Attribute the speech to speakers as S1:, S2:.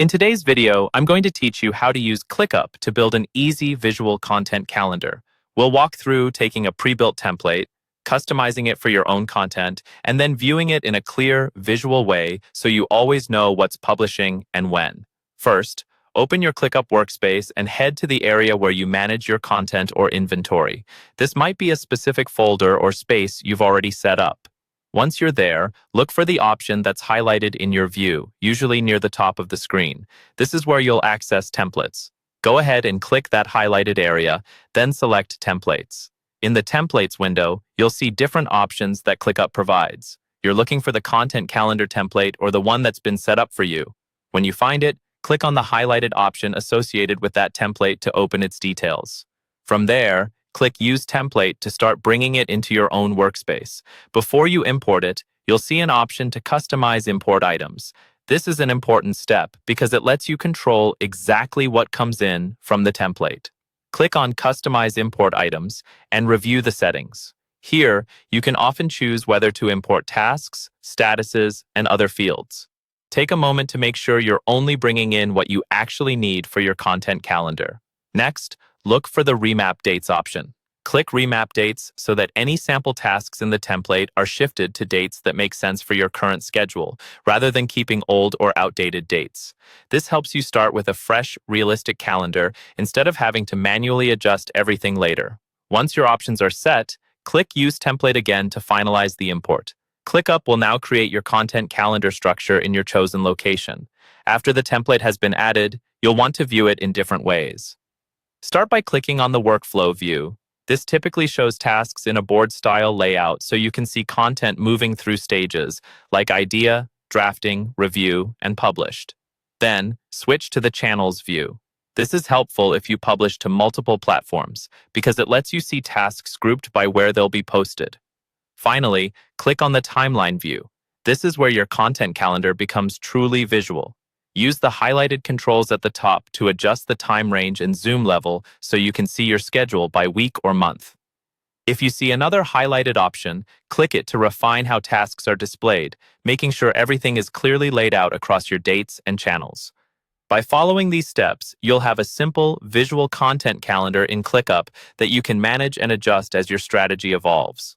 S1: In today's video, I'm going to teach you how to use ClickUp to build an easy visual content calendar. We'll walk through taking a pre-built template, customizing it for your own content, and then viewing it in a clear, visual way so you always know what's publishing and when. First, open your ClickUp workspace and head to the area where you manage your content or inventory. This might be a specific folder or space you've already set up. Once you're there, look for the option that's highlighted in your view, usually near the top of the screen. This is where you'll access templates. Go ahead and click that highlighted area, then select Templates. In the Templates window, you'll see different options that ClickUp provides. You're looking for the content calendar template or the one that's been set up for you. When you find it, click on the highlighted option associated with that template to open its details. From there, click Use Template to start bringing it into your own workspace. Before you import it, you'll see an option to customize import items. This is an important step because it lets you control exactly what comes in from the template. Click on Customize Import Items and review the settings. Here, you can often choose whether to import tasks, statuses, and other fields. Take a moment to make sure you're only bringing in what you actually need for your content calendar. Next, look for the Remap Dates option. Click Remap Dates so that any sample tasks in the template are shifted to dates that make sense for your current schedule, rather than keeping old or outdated dates. This helps you start with a fresh, realistic calendar instead of having to manually adjust everything later. Once your options are set, click Use Template again to finalize the import. ClickUp will now create your content calendar structure in your chosen location. After the template has been added, you'll want to view it in different ways. Start by clicking on the Workflow view. This typically shows tasks in a board-style layout so you can see content moving through stages like idea, drafting, review, and published. Then, switch to the Channels view. This is helpful if you publish to multiple platforms because it lets you see tasks grouped by where they'll be posted. Finally, click on the Timeline view. This is where your content calendar becomes truly visual. Use the highlighted controls at the top to adjust the time range and zoom level so you can see your schedule by week or month. If you see another highlighted option, click it to refine how tasks are displayed, making sure everything is clearly laid out across your dates and channels. By following these steps, you'll have a simple, visual content calendar in ClickUp that you can manage and adjust as your strategy evolves.